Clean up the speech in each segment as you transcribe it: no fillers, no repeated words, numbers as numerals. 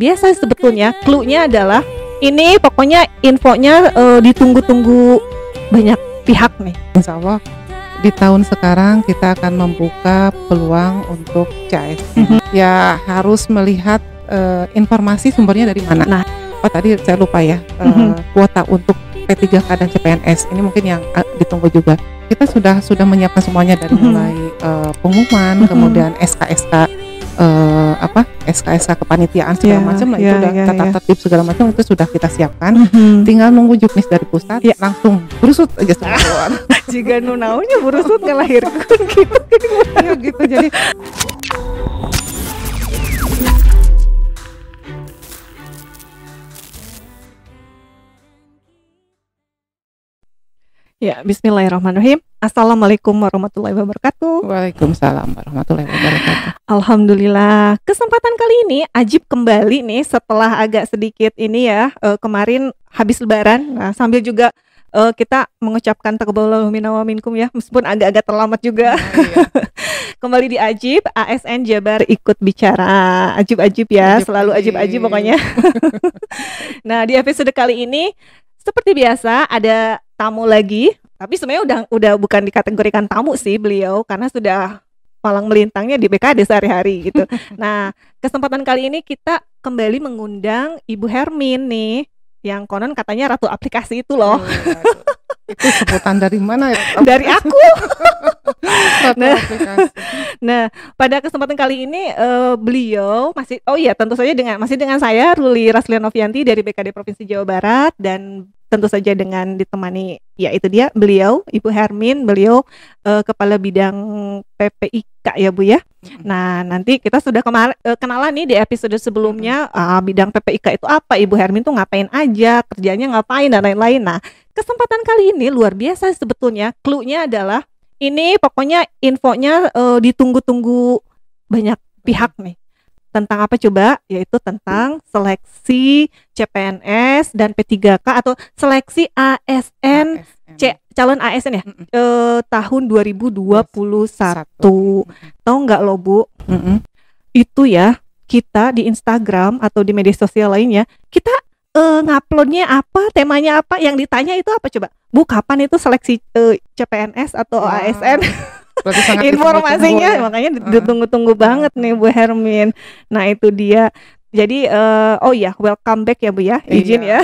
Biasa sebetulnya, clue-nya adalah ini pokoknya infonya ditunggu-tunggu banyak pihak nih. Insya Allah di tahun sekarang kita akan membuka peluang untuk CASN. Ya harus melihat informasi sumbernya dari mana. Nah, tadi saya lupa ya, kuota untuk P3K dan CPNS ini mungkin yang ditunggu juga. Kita sudah menyiapkan semuanya dari mulai pengumuman, kemudian SK-SK SK-SK kepanitiaan segala macam, itu udah tata tertib segala macam itu sudah kita siapkan. Tinggal nunggu juknis dari pusat, langsung berusut aja semua. Jika nunaunya berusut ngelahirkan gitu. Ya gitu jadi. Ya, bismillahirrahmanirrahim. Assalamualaikum warahmatullahi wabarakatuh. Waalaikumsalam warahmatullahi wabarakatuh. Alhamdulillah, kesempatan kali ini Ajib kembali nih setelah agak sedikit ini ya, kemarin habis lebaran. Nah, sambil juga kita mengucapkan taqabbalallahu minna wa minkum ya, meskipun agak-agak terlambat juga. Iya. Kembali di Ajib, ASN Jabar ikut bicara. Ajib-ajib ya, selalu ajib-ajib pokoknya. Nah, di episode kali ini seperti biasa ada tamu lagi, tapi sebenarnya udah bukan dikategorikan tamu sih beliau karena sudah malang melintangnya di BKD sehari-hari gitu. Nah, kesempatan kali ini kita kembali mengundang Ibu Hermin nih, yang konon katanya ratu aplikasi itu loh. Itu sebutan dari mana ya? Dari aku. Nah, pada kesempatan kali ini beliau tentu saja masih dengan saya Ruli Raslianovianti dari BKD Provinsi Jawa Barat, dan tentu saja dengan ditemani itu dia beliau Ibu Hermin, beliau kepala bidang PPIK ya Bu ya. Nah, nanti kita sudah kenalan nih di episode sebelumnya, bidang PPIK itu apa, Ibu Hermin tuh ngapain aja, kerjanya ngapain dan lain-lain. Nah, kesempatan kali ini luar biasa sebetulnya. Clue-nya adalah ini pokoknya infonya ditunggu-tunggu banyak pihak nih. Tentang apa coba? Yaitu tentang seleksi CPNS dan P3K atau seleksi ASN, calon ASN ya, tahun 2021. Tahu nggak lo Bu? Itu ya, kita di Instagram atau di media sosial lainnya, kita nguploadnya apa, temanya apa, yang ditanya itu apa coba? Bu, kapan itu seleksi CPNS atau ASN? Informasinya ya. Makanya ditunggu-tunggu banget nih Bu Hermin. Nah, itu dia. Jadi welcome back ya Bu ya, izin ya.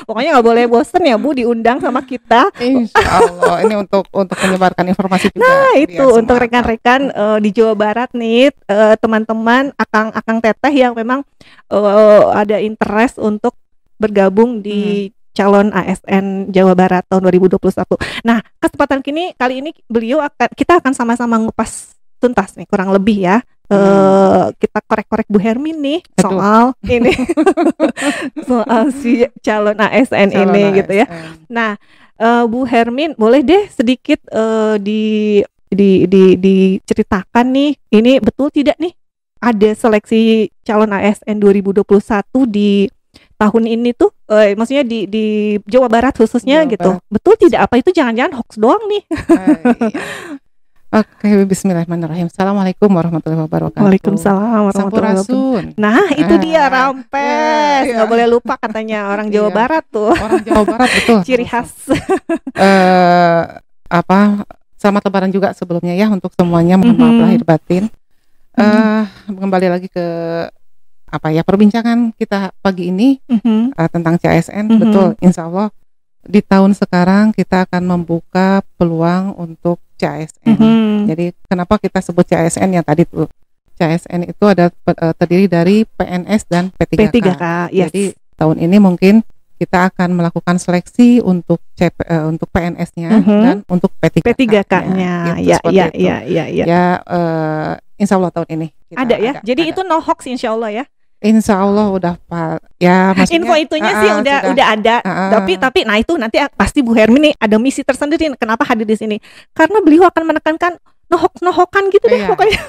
Pokoknya nggak boleh bosen ya Bu diundang sama kita. Insya Allah ini untuk menyebarkan informasi juga. Nah itu untuk rekan-rekan di Jawa Barat nih, teman-teman akang teteh yang memang ada interest untuk bergabung di calon ASN Jawa Barat tahun 2021. Nah, kesempatan kali ini kita akan sama-sama ngupas tuntas nih kurang lebih ya. Kita korek-korek Bu Hermin nih soal ini soal si calon ASN ini gitu ya. Nah, Bu Hermin boleh deh sedikit diceritakan nih, ini betul tidak nih ada seleksi calon ASN 2021 di tahun ini tuh, maksudnya di Jawa Barat khususnya Jawa gitu. Barat. Betul tidak? Apa itu jangan-jangan hoax doang nih? Oke, bismillahirrahmanirrahim. Assalamualaikum warahmatullahi wabarakatuh. Waalaikumsalam warahmatullahi wabarakatuh. Nah, itu dia rampes. Nggak boleh lupa katanya orang Jawa Barat tuh. Orang Jawa Barat betul. Ciri khas. Selamat Lebaran juga sebelumnya ya untuk semuanya. Mohon maaf lahir batin. Kembali lagi ke perbincangan kita pagi ini tentang CASN. Betul, insya Allah di tahun sekarang kita akan membuka peluang untuk CASN. Jadi kenapa kita sebut CASN yang tadi tuh, CASN itu ada terdiri dari PNS dan P3K. Yes. Jadi tahun ini mungkin kita akan melakukan seleksi untuk PNS-nya dan untuk P3K-nya. Insya Allah tahun ini ada ya. Jadi itu no hoax insya Allah ya. Insya Allah udah ya, maksudnya info itunya sih udah ada. Tapi nah itu nanti pasti Bu Hermin nih ada misi tersendiri. Kenapa hadir di sini? Karena beliau akan menekankan nohokan gitu deh pokoknya.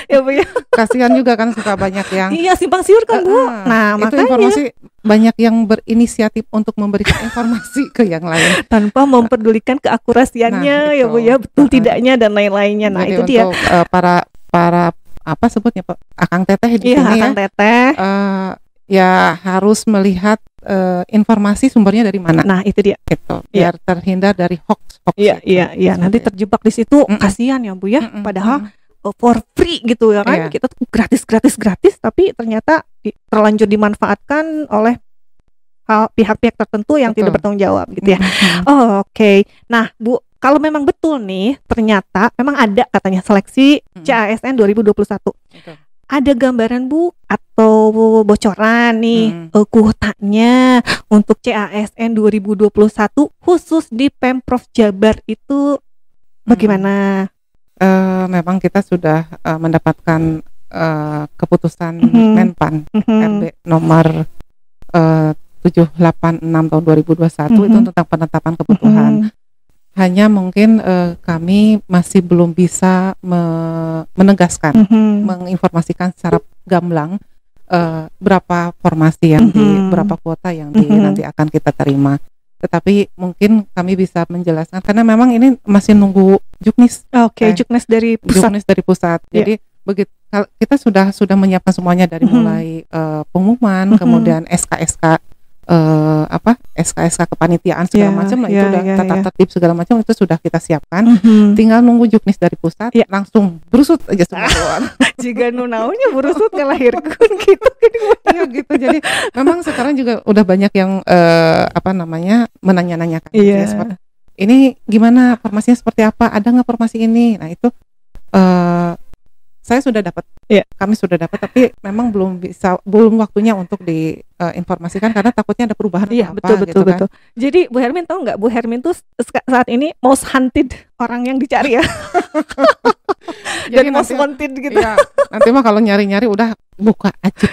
Ya Bu ya. Kasihan juga kan suka banyak yang simpang siur kan Bu. Nah, itu makanya informasi banyak yang berinisiatif untuk memberikan informasi ke yang lain tanpa memperdulikan keakurasiannya ya Bu ya, betul tidaknya dan lain-lainnya. Nah, jadi itu untuk dia para apa sebutnya Akang Teteh di Iya, sini Akang ya. Teteh. Ya harus melihat informasi sumbernya dari mana. Nah, itu dia. Gitu. Biar terhindar dari hoax. Iya, iya. Nanti terjebak di situ kasihan ya Bu ya. Padahal for free gitu ya kan. Kita tuh gratis, tapi ternyata terlanjur dimanfaatkan oleh pihak-pihak tertentu yang tidak bertanggung jawab gitu ya. Oke. Nah, Bu, kalau memang betul nih ternyata memang ada katanya seleksi CASN 2021. Ada gambaran Bu atau bocoran nih kuotanya untuk CASN 2021 khusus di Pemprov Jabar itu bagaimana? Memang kita sudah mendapatkan keputusan Menpan RB nomor 786 tahun 2021 itu tentang penetapan kebutuhan. Hanya mungkin kami masih belum bisa menegaskan, menginformasikan secara gamblang berapa formasi yang berapa kuota yang nanti akan kita terima. Tetapi mungkin kami bisa menjelaskan karena memang ini masih nunggu Juknis. Juknis dari pusat. Juknis dari pusat. Jadi begitu kita sudah menyiapkan semuanya dari mulai pengumuman, kemudian SK-SK SK-SK kepanitiaan segala macam itu udah tata tertib segala macam itu sudah kita siapkan. Tinggal nunggu Juknis dari pusat langsung berusut aja semua. Jika nunaunya berusut ngelahirkan gitu. Iya gitu. Jadi memang sekarang juga udah banyak yang menanya-nanyakan ini gimana formasinya seperti apa, ada nggak formasi ini. Nah itu saya sudah dapat, kami sudah dapat, tapi memang belum waktunya untuk diinformasikan karena takutnya ada perubahan. Betul. Jadi Bu Hermin tahu nggak, Bu Hermin tuh saat ini most hunted orang yang dicari ya. Jadi most wanted gitu. Iya, nanti mah kalau nyari-nyari udah buka aja.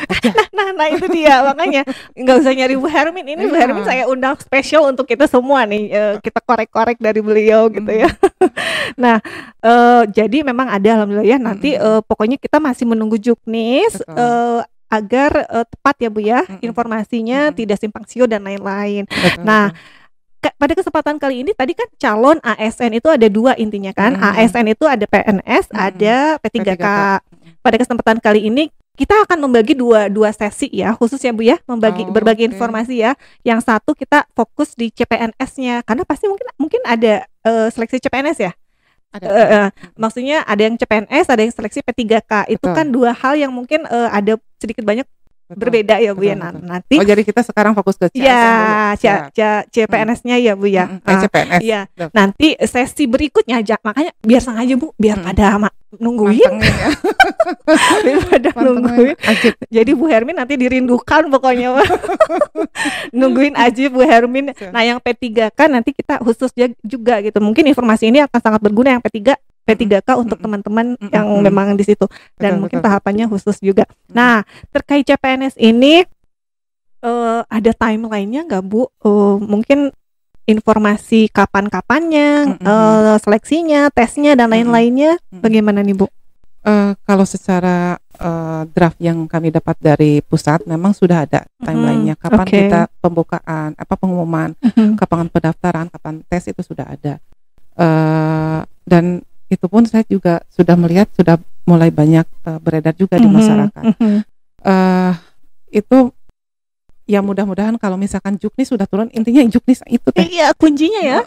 Nah itu dia, makanya nggak usah nyari Bu Hermin. Ini Bu Hermin saya undang spesial untuk kita semua nih, kita korek-korek dari beliau gitu ya. Nah jadi memang ada alhamdulillah ya. Nanti pokoknya kita masih menunggu Juknis agar tepat ya Bu ya, informasinya tidak simpang siur dan lain-lain. Nah pada kesempatan kali ini tadi kan calon ASN itu ada dua intinya kan. ASN itu ada PNS, ada P3K. Pada kesempatan kali ini kita akan membagi dua sesi ya, khusus ya Bu ya, berbagi informasi ya. Yang satu kita fokus di CPNS-nya karena pasti mungkin ada seleksi CPNS ya. Maksudnya ada yang CPNS, ada yang seleksi P3K. Itu kan dua hal yang mungkin ada sedikit banyak berbeda ya Bu ya. Nanti jadi kita sekarang fokus ke CPNS-nya ya Bu ya. CPNS. Iya. Nanti sesi berikutnya aja, makanya biar sengaja Bu, biar pada nungguin. Daripada nungguin. Jadi Bu Hermin nanti dirindukan pokoknya. Nungguin aja Bu Hermin. Nah, yang P3K nanti kita khusus juga gitu. Mungkin informasi ini akan sangat berguna yang P3K untuk teman-teman yang memang di situ dan mungkin tahapannya khusus juga. Nah, terkait CPNS ini ada timeline-nya nggak Bu? Mungkin informasi kapan-kapannya, seleksinya, tesnya dan lain-lainnya bagaimana nih Bu? Kalau secara draft yang kami dapat dari pusat memang sudah ada timeline-nya kapan kita pembukaan, pengumuman, kapan pendaftaran, kapan tes itu sudah ada. Dan itu pun saya juga sudah melihat sudah mulai banyak beredar juga di masyarakat. Itu ya mudah-mudahan kalau misalkan Juknis sudah turun, intinya Juknis itu Iya kuncinya ya.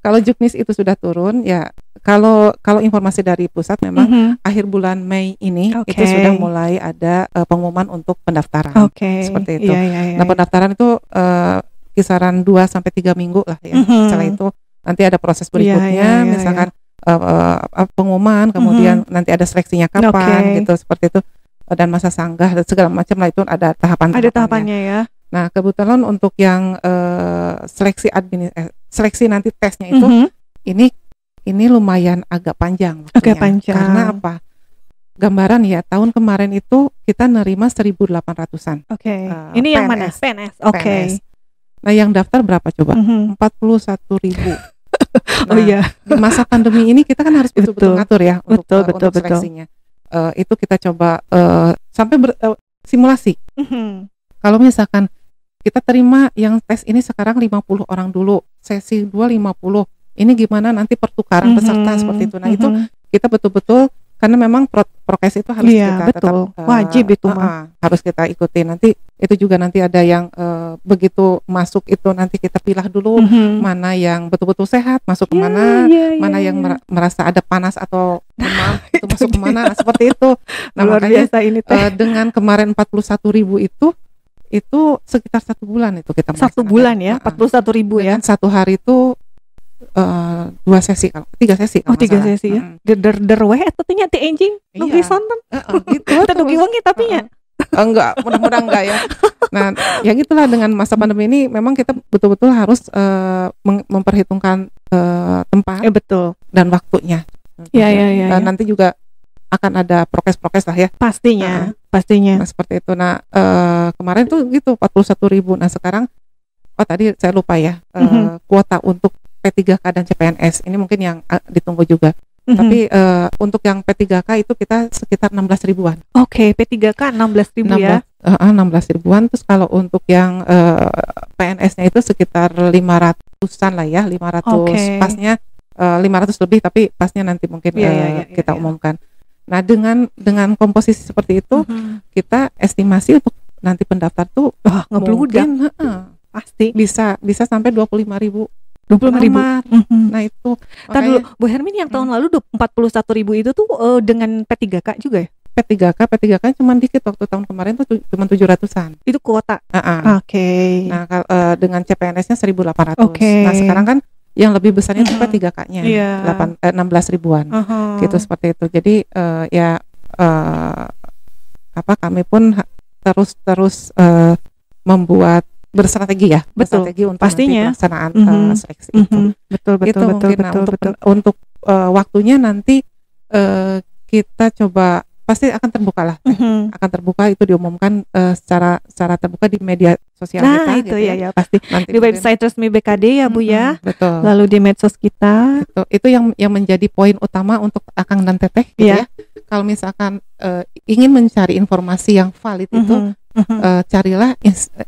Kalau Juknis itu sudah turun ya, kalau informasi dari pusat memang akhir bulan Mei ini itu sudah mulai ada pengumuman untuk pendaftaran. Seperti itu. Nah pendaftaran itu kisaran 2-3 minggu lah ya. Setelah itu nanti ada proses berikutnya, misalkan pengumuman, kemudian nanti ada seleksinya kapan gitu, seperti itu, dan masa sanggah dan segala macam lah, itu ada tahapannya ya. Nah kebetulan untuk yang seleksi nanti tesnya itu ini lumayan agak panjang waktunya. Karena apa? Gambaran ya, tahun kemarin itu kita nerima 1.800-an. Ini yang mana? PNS. PNS. Nah yang daftar berapa coba? 41.000. Nah, di masa pandemi ini kita kan harus betul-betul ngatur ya untuk seleksinya. Itu kita coba sampai simulasi. Kalau misalkan kita terima yang tes ini sekarang 50 orang dulu, sesi 2 50. Ini gimana nanti pertukaran peserta seperti itu. Nah, itu kita betul-betul karena memang prokes itu harus Iya, kita betul. tetap Wajib itu mah. harus kita ikuti. Nanti itu juga nanti ada yang begitu masuk itu nanti kita pilah dulu mana yang betul-betul sehat masuk kemana, mana yang merasa ada panas atau demam itu masuk kemana, seperti itu. Nah, luar makanya biasa ini teh. dengan kemarin 41.000 itu sekitar 1 bulan itu kita 1 bulan ya, 41.000 ya. Dengan 1 hari itu 2 sesi, 3 sesi. Oh, 3 sesi ya. Der weh tentunya ti anjing. Nu Iya. sonten. Gitu. Kita dugi wengi tapi nya. Enggak, mudah-mudahan enggak ya. Nah, ya gitulah dengan masa pandemi ini memang kita betul-betul harus memperhitungkan tempat Betul. dan waktunya. Iya. Nanti juga akan ada prokes-prokes lah ya. Pastinya. Nah, seperti itu. Nah, kemarin tuh gitu 41.000. Nah, sekarang tadi saya lupa ya, kuota untuk P3K dan CPNS ini mungkin yang ditunggu juga. Tapi untuk yang P3K itu kita sekitar 16 ribuan. Oke, P3K 16 ribu ya. 16 ribuan. Terus kalau untuk yang PNS-nya itu sekitar 500-an lah ya, 500 pasnya 500 lebih, tapi pasnya nanti mungkin kita umumkan. Nah, dengan komposisi seperti itu kita estimasi untuk nanti pendaftar tuh ngebludak. Pasti bisa sampai 25.000. 25.000. Nah, itu Tadi dulu Bu Hermin yang tahun lalu 41.000 itu tuh dengan P3K juga ya? P3K cuma dikit, waktu tahun kemarin tuh cuma 700-an. Itu kuota. Oke. Nah, dengan CPNS-nya 1.800. Oke. Nah, sekarang kan yang lebih besarnya itu P3K-nya 16 ribuan. Gitu, seperti itu. Jadi kami pun terus membuat berstrategi ya, berstrategi untuk pastinya. nanti pelaksanaan seleksi itu. Betul. Untuk waktunya nanti kita coba, pasti akan terbuka lah, akan terbuka, itu diumumkan secara terbuka di media sosial kita. Itu gitu ya pasti nanti di website resmi BKD ya Bu ya. Betul. Lalu di medsos kita. Itu yang menjadi poin utama untuk Akang dan Teteh gitu ya. Kalau misalkan ingin mencari informasi yang valid itu carilah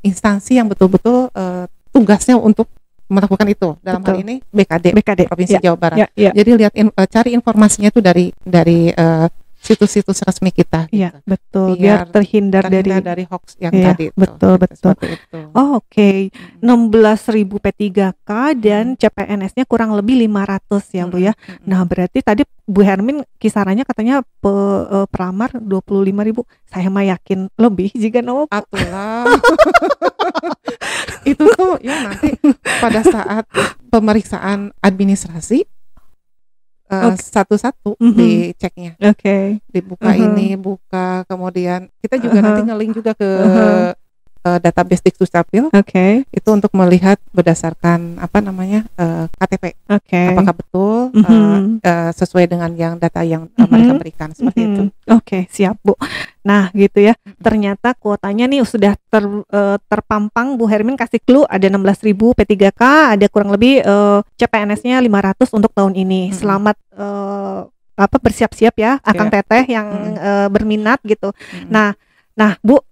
instansi yang betul-betul tugasnya untuk melakukan itu. Dalam hal ini BKD Provinsi Jawa Barat. Jadi lihat cari informasinya itu dari situs-situs resmi kita. Iya, betul. Biar terhindar dari hoax yang tadi. Betul. Itu. Oke. 16.000 P3K dan CPNS-nya kurang lebih 500 ya Bu ya. Nah, berarti tadi Bu Hermin kisarannya katanya peramar 25.000. Saya mah yakin lebih jika atulah. Itu tuh ya nanti pada saat pemeriksaan administrasi satu-satu diceknya. Dibuka buka, kemudian kita juga nanti nge-link juga ke database Dikdukcapil. Itu untuk melihat berdasarkan KTP. Apakah betul sesuai dengan yang data yang mereka berikan, seperti itu. Siap Bu. Nah, gitu ya. Ternyata kuotanya nih sudah terpampang. Bu Hermin kasih clue ada 16.000 P3K, ada kurang lebih CPNS-nya 500 untuk tahun ini. Selamat bersiap-siap ya Akang Teteh yang berminat gitu. Nah Bu,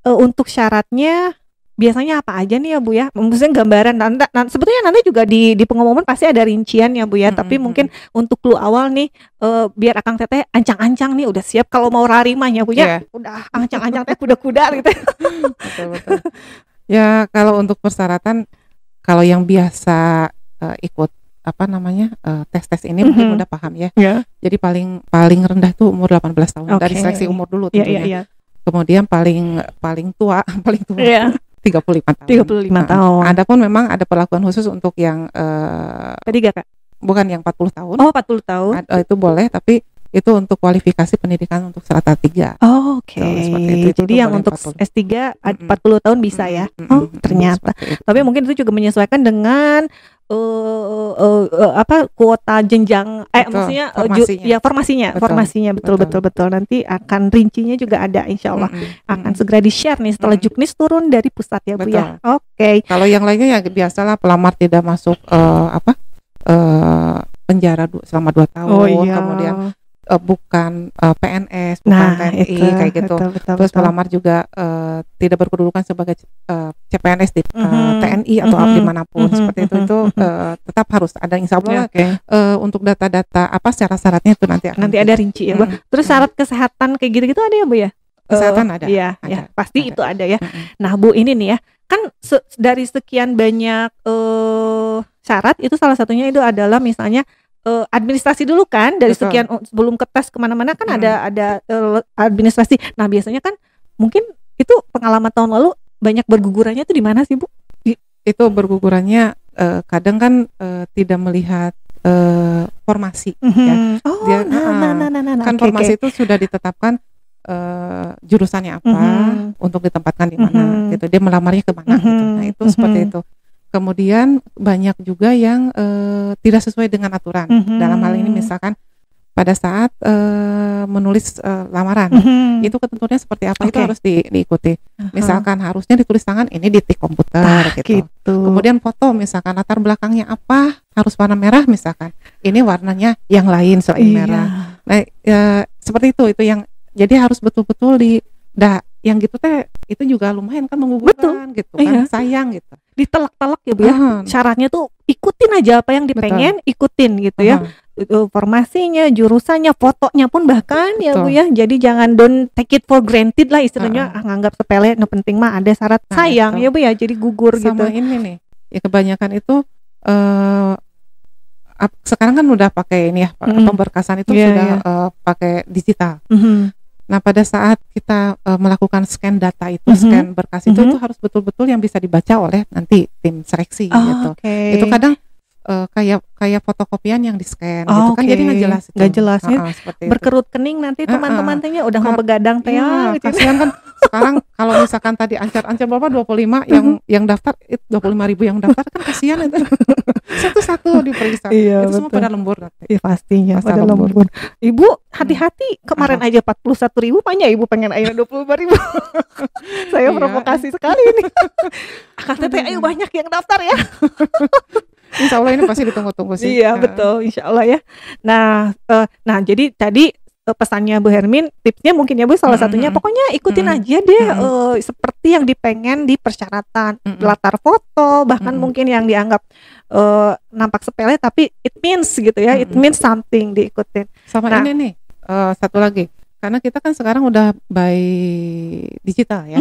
untuk syaratnya biasanya apa aja nih ya Bu ya? Maksudnya gambaran sebetulnya nanti juga di pengumuman pasti ada rincian ya Bu ya. Tapi mungkin untuk clue awal nih biar Akang Teteh ancang-ancang nih udah siap kalau mau rari mah ya Bu ya. Udah ancang-ancang teh kuda-kuda gitu. Betul. Ya, kalau untuk persyaratan, kalau yang biasa ikut tes ini mungkin udah paham ya. Jadi paling rendah tuh umur 18 tahun. Dari seleksi umur dulu tentunya. Kemudian paling tua 35 tahun. Adapun memang ada perlakuan khusus untuk yang P3K. Bukan yang 40 tahun. 40 tahun. Itu boleh, tapi itu untuk kualifikasi pendidikan untuk strata 3. Jadi yang untuk S3 40 tahun bisa ya. Ternyata. Tapi mungkin itu juga menyesuaikan dengan kuota jenjang maksudnya formasinya betul. Nanti akan rincinya juga ada, insyaallah akan segera di-share nih setelah Juknis turun dari pusat ya Bu ya. Kalau yang lainnya ya biasalah, pelamar tidak masuk penjara selama 2 tahun. Kemudian bukan PNS, bukan TNI itu, kayak gitu. Terus melamar juga tidak berkedudukan sebagai CPNS di TNI atau dimanapun seperti itu tetap harus ada, insya Allah. Untuk data-data apa syarat-syaratnya itu nanti ada rinci ya, Bu. Terus syarat kesehatan kayak gitu-gitu ada ya, Bu ya? Kesehatan ada. Iya, ya, pasti ada. Itu ada ya. Nah, Bu, ini nih ya, kan dari sekian banyak syarat itu salah satunya itu adalah misalnya administrasi dulu kan, dari sekian sebelum ke tes kemana-mana kan ada administrasi. Nah, biasanya kan mungkin itu pengalaman tahun lalu banyak bergugurannya itu di mana sih, Bu? Itu bergugurannya kadang kan tidak melihat formasi ya. Dia kan formasi itu sudah ditetapkan jurusannya apa untuk ditempatkan di mana gitu, dia melamarnya kemana gitu. Nah itu seperti itu. Kemudian banyak juga yang tidak sesuai dengan aturan. Dalam hal ini misalkan pada saat menulis lamaran, itu ketentuannya seperti apa itu harus diikuti. Misalkan harusnya ditulis tangan, ini di tik komputer gitu. Kemudian foto, misalkan latar belakangnya apa, harus warna merah misalkan, ini warnanya yang lain selain merah. Nah seperti itu yang jadi harus betul-betul yang gitu teh itu juga lumayan kan menggugurkan gitu kan, sayang gitu. Ditelak-telak ya, Bu ya. Syaratnya tuh ikutin aja apa yang dipengen, ikutin gitu ya. Formasinya, jurusannya, fotonya pun bahkan ya, Bu ya. Jadi jangan don't take it for granted lah istilahnya, nganggap sepele, penting mah ada syarat sayang ya, Bu ya. Jadi gugur gitu. Sama ini nih. Ya kebanyakan itu sekarang kan udah pakai ini ya, pemberkasan itu sudah pakai digital. Nah pada saat kita melakukan scan data itu, scan berkas itu harus betul-betul yang bisa dibaca oleh nanti tim seleksi gitu. Itu kadang kayak fotokopian yang di scan gitu kan, jadi nggak jelas. Nggak jelas ya. Berkerut kening nanti teman-teman tehnya udah mau begadang teh. Kasihan kan sekarang kalau misalkan tadi ancar berapa 25 yang daftar, 25.000 yang daftar kan kasihan itu. Satu-satu diperiksa. Itu semua pada lembur nanti. Iya pastinya pada lembur. Ibu hati-hati, kemarin aja 41.000, banyak Ibu pengen akhirnya 25.000. Saya provokasi sekali ini. Katanya ayo banyak yang daftar ya. Insya Allah ini pasti ditunggu-tunggu sih. Iya betul, insya Allah ya. Nah, jadi tadi pesannya Bu Hermin, tipsnya mungkin ya Bu, salah satunya pokoknya ikutin aja deh seperti yang dipengen di persyaratan, latar foto, bahkan mungkin yang dianggap nampak sepele tapi it means gitu ya, it means something, diikutin. Sama ini nih, satu lagi, karena kita kan sekarang udah by digital ya.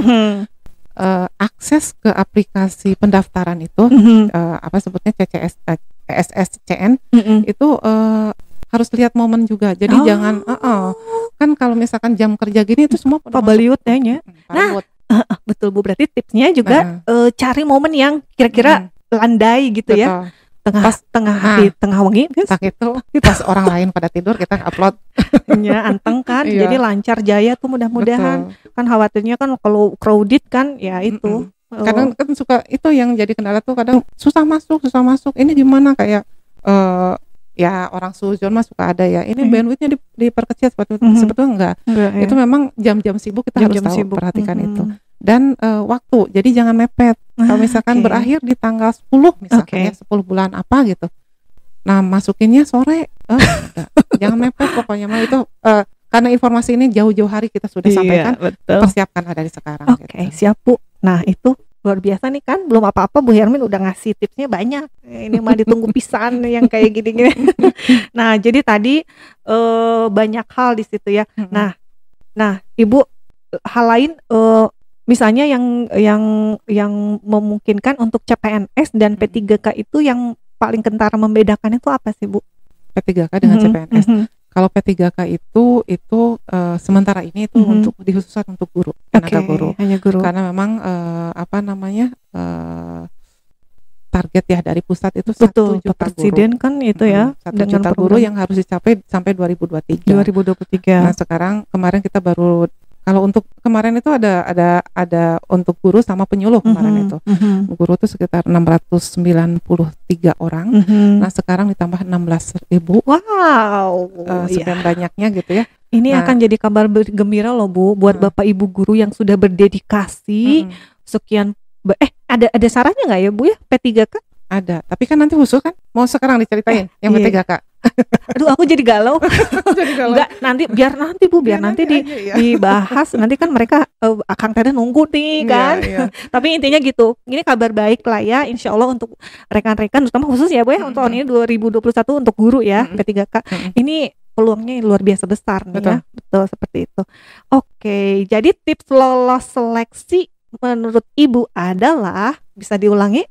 Akses ke aplikasi pendaftaran itu apa sebutnya CSSCN itu harus lihat momen juga. Jadi jangan kan kalau misalkan jam kerja gini itu semua pabaliut ya. Nah, betul Bu, berarti tipsnya juga cari momen yang kira-kira landai gitu ya. Tengah wengi itu pas orang lain pada tidur kita upload ya, anteng kan. Jadi lancar jaya tuh mudah-mudahan. Kan khawatirnya kan kalau crowded kan ya itu. Kadang kan suka itu yang jadi kendala tuh, kadang susah masuk. Ini gimana kayak ya orang suzon mah suka ada ya. Ini bandwidthnya diperkecil sebetulnya enggak. Itu memang jam-jam sibuk kita harus tahu, perhatikan itu. Dan waktu, jadi jangan mepet. Kalau misalkan berakhir di tanggal 10 misalkan ya, 10 bulan apa gitu, nah masukinnya sore, jangan mepet pokoknya mah itu, karena informasi ini jauh-jauh hari kita sudah sampaikan, persiapkan dari sekarang. Gitu. Siap Bu. Nah itu luar biasa nih kan, belum apa-apa Bu Hermin udah ngasih tipsnya banyak. Ini mah ditunggu pisan yang kayak gini-gini. Nah jadi tadi banyak hal di situ ya. Nah Ibu, hal lain misalnya yang memungkinkan untuk CPNS dan P3K itu yang paling kentara membedakan itu apa sih Bu? P3K dengan CPNS. Kalau P3K itu sementara ini itu untuk dikhususkan untuk guru, tenaga guru. Hanya guru. Karena memang target ya dari pusat itu 1 juta Presiden guru. Kan itu ya, 1 juta guru yang harus dicapai sampai 2023. Nah sekarang kemarin kita baru, kalau untuk kemarin itu ada untuk guru sama penyuluh kemarin itu. Guru itu sekitar 693 orang. Nah sekarang ditambah 16.000. Wow. Sekian banyaknya gitu ya. Ini akan jadi kabar gembira loh Bu buat Bapak Ibu guru yang sudah berdedikasi sekian. Ada syaratnya nggak ya Bu ya P3K? Ada, tapi kan nanti khusus kan. Mau sekarang diceritain yang P3K? Aduh, aku jadi galau. Jadi kalau Enggak, biar nanti Bu, biar nanti aja ya. dibahas. Nanti kan mereka Akang Teteh nunggu nih kan. Iya. Tapi intinya gitu. Ini kabar baik lah ya, insya Allah untuk rekan-rekan, terutama khusus ya Bu ya, untuk tahun ini 2021 untuk guru ya, P3K. Ini peluangnya luar biasa besar nih ya. Betul, seperti itu. Oke, jadi tips lolos seleksi menurut Ibu adalah, bisa diulangi?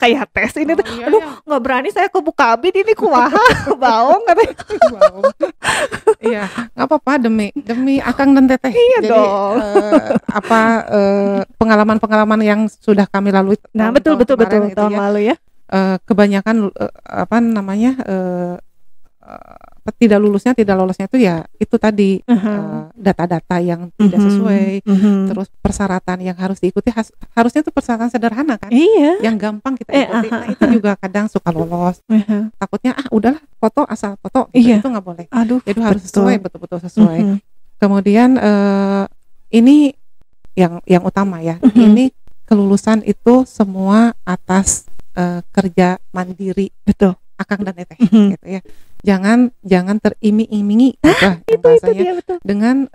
Kayak tes ini tuh. Iya, Aduh, nggak berani saya ke Bukabit ini kumaha, baong katanya. Wow. Iya, nggak apa-apa demi Akang dan Teteh. Iya Jadi dong. Pengalaman-pengalaman yang sudah kami lalui. Nah, tahun-tahun betul kemarin gitu tahun ya. lalu ya. Kebanyakan tidak lolosnya itu ya itu tadi data-data yang tidak sesuai, terus persyaratan yang harus diikuti harusnya itu persyaratan sederhana kan, Iya. yang gampang kita ikuti. Nah, itu juga kadang suka lolos. Takutnya udahlah foto asal foto gitu. Iya. Itu nggak boleh. Aduh, Jadi harus betul. sesuai, betul-betul sesuai. Kemudian ini yang utama ya, ini kelulusan itu semua atas kerja mandiri, Betul. Akang dan Teteh gitu ya. Jangan teriming-imingi gitu, Itu dia betul. dengan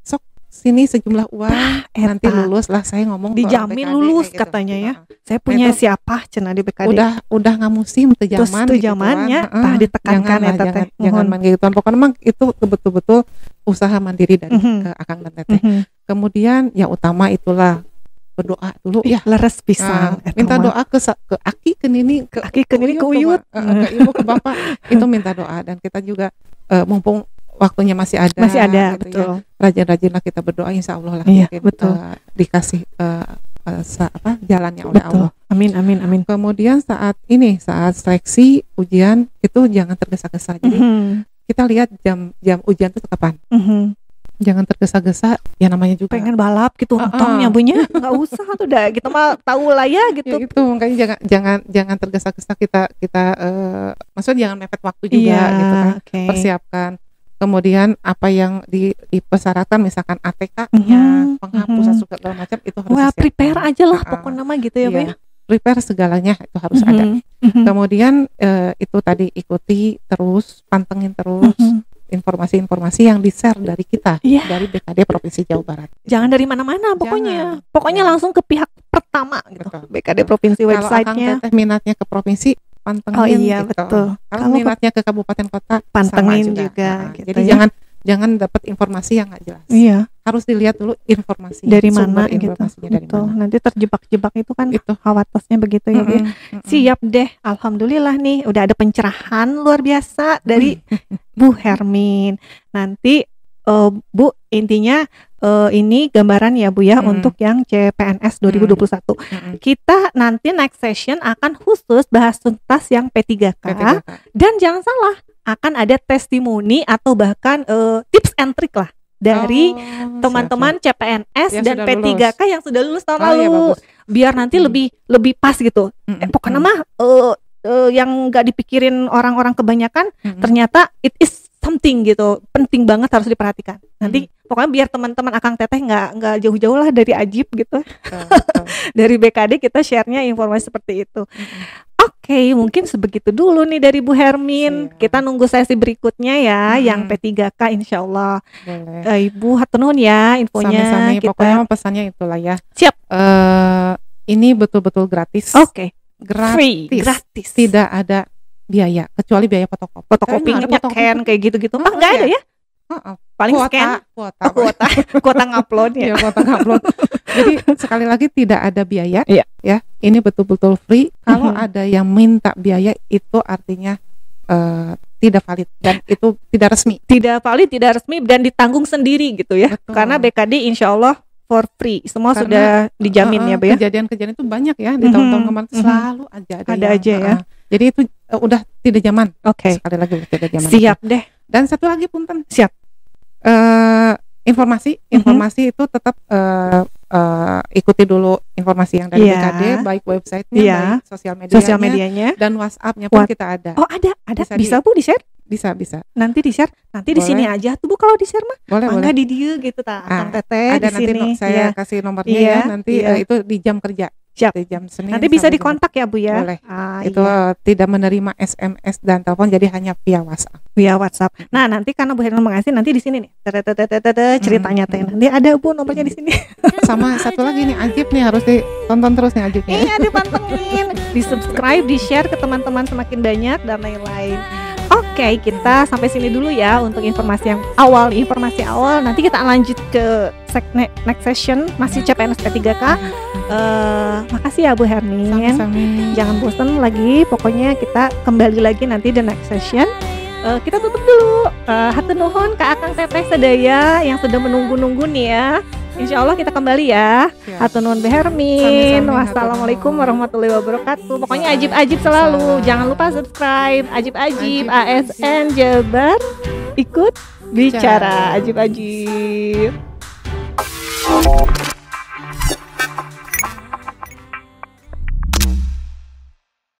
sok sini sejumlah uang nanti lulus lah, saya ngomong dijamin BKD, lulus gitu. katanya ya. Saya punya itu siapa cenah di BKD. Udah nggak musim teu Terus zaman tuh zamannya tah ditekankan ya Teteh. jangan main gitu. Pokoknya memang itu betul-betul usaha mandiri dari Akang dan Teteh. Kemudian yang utama itulah berdoa dulu ya. Leres pisan. Minta doa ke Aki, ke Nini, ke Aki, ke Nini, ke Uyut, ke Ibu, ke Bapak. Itu minta doa, dan kita juga mumpung waktunya masih ada gitu betul. Ya, rajin-rajinlah kita berdoa, insya Allah lah Iya, mungkin betul. dikasih jalannya oleh Allah. Amin. Kemudian saat seleksi ujian itu jangan tergesa-gesa. Jadi kita lihat jam ujian itu kapan. Jangan tergesa-gesa, ya namanya juga pengen balap gitu, untungnya Bunya nggak usah tuh dah, kita mah tahu lah ya gitu. Ya gitu, makanya jangan tergesa-gesa, kita maksudnya jangan mepet waktu juga gitu kan. Persiapkan. Kemudian apa yang dipersyaratkan, misalkan ATK-nya, penghapusan segala macam itu harus disiapkan. Prepare aja lah pokoknya mah gitu ya, Bu ya. Prepare segalanya itu harus ada. Kemudian itu tadi ikuti terus, pantengin terus informasi-informasi yang di-share dari kita, dari BKD Provinsi Jawa Barat. Jangan dari mana-mana pokoknya langsung ke pihak pertama gitu. Betul. BKD Provinsi website-nya. Kalau Akang Teteh minatnya ke provinsi, pantengin gitu. Betul. Kalau minatnya ke kabupaten kota, pantengin juga gitu. Jadi jangan dapat informasi yang nggak jelas. Iya. Harus dilihat dulu informasi dari mana gitu. Dari mana. Nanti terjebak-jebak itu kan khawatirnya begitu ya, Bu ya. Siap deh. Alhamdulillah nih udah ada pencerahan luar biasa dari Bu Hermin. Nanti Bu, intinya ini gambaran ya Bu ya untuk yang CPNS 2021. Kita nanti next session akan khusus bahas tuntas yang P3K. Dan jangan salah, akan ada testimoni atau bahkan tips and trick lah dari teman-teman CPNS dan P3K yang sudah lulus tahun lalu. Ya, biar nanti lebih pas gitu. Pokoknya mah yang nggak dipikirin orang-orang kebanyakan, ternyata it is something gitu, penting banget, harus diperhatikan. Nanti pokoknya biar teman-teman Akang Teteh nggak jauh-jauh lah dari Ajib gitu. Dari BKD kita share-nya informasi seperti itu. Oke, mungkin sebegitu dulu nih dari Bu Hermin. Kita nunggu sesi berikutnya ya, yang P3K insya Allah. Ibu hatur nuhun ya infonya. Sami-sami, pokoknya pesannya itulah ya. Siap. Ini betul-betul gratis. Oke. Gratis. Tidak ada biaya, kecuali biaya fotokopi. Fotokopinya kan kayak gitu-gitu. Nggak ada ya? Paling kuota ngupload ya. Kuota ngupload. Jadi sekali lagi tidak ada biaya. Ya, ini betul-betul free. Kalau ada yang minta biaya, itu artinya tidak valid dan itu tidak resmi. Tidak valid, tidak resmi, dan ditanggung sendiri gitu ya. Betul. Karena BKD insya Allah for free, semua sudah dijamin ya Bu ya. Kejadian-kejadian itu banyak ya di tahun-tahun kemarin, selalu ada aja ya. Jadi itu udah tidak zaman. Sekali lagi udah tidak zaman. Siap deh. Dan satu lagi punten. Siap. Informasi itu tetap ikuti dulu informasi yang dari BKD, baik websitenya, baik sosial medianya, dan WhatsApp-nya pun kita ada. Oh ada. Bisa Bu di-share? Bisa. Nanti di-share, nanti di sini aja tuh Bu kalau di-share mah. Boleh. Di dia gitu Akang Teteh ada di sini. Nanti saya kasih nomornya ya. Nanti itu di jam kerja. Siap. Di jam Senin Nanti bisa sampai dikontak ya Bu ya. Boleh. Itu tidak menerima SMS dan telepon, jadi hanya via WhatsApp. Via WhatsApp. Nah, nanti karena Bu Herni mengasih, nanti di sini nih. Ceritanya teh nanti ada Bu nomornya di sini. Sama satu lagi nih, Ajib nih harus ditonton terus nih Ajibnya. Iya, dipantengin, di-subscribe, di-share ke teman-teman semakin banyak dan lain-lain. Oke, kita sampai sini dulu ya untuk informasi awal. Nanti kita lanjut ke next session masih CPNS P3K. Makasih ya Bu Herni. Jangan bosan lagi, pokoknya kita kembali lagi nanti the next session. Kita tutup dulu. Hatur nuhun ka Akang Teteh sadaya yang sudah menunggu-nunggu nih ya. Insya Allah kita kembali ya. Hatur nuhun Bu Hermin. Wassalamualaikum warahmatullahi wabarakatuh. Pokoknya ajib-ajib selalu. Jangan lupa subscribe. Ajib-ajib ASN Jabar. Ikut bicara. Ajib-ajib.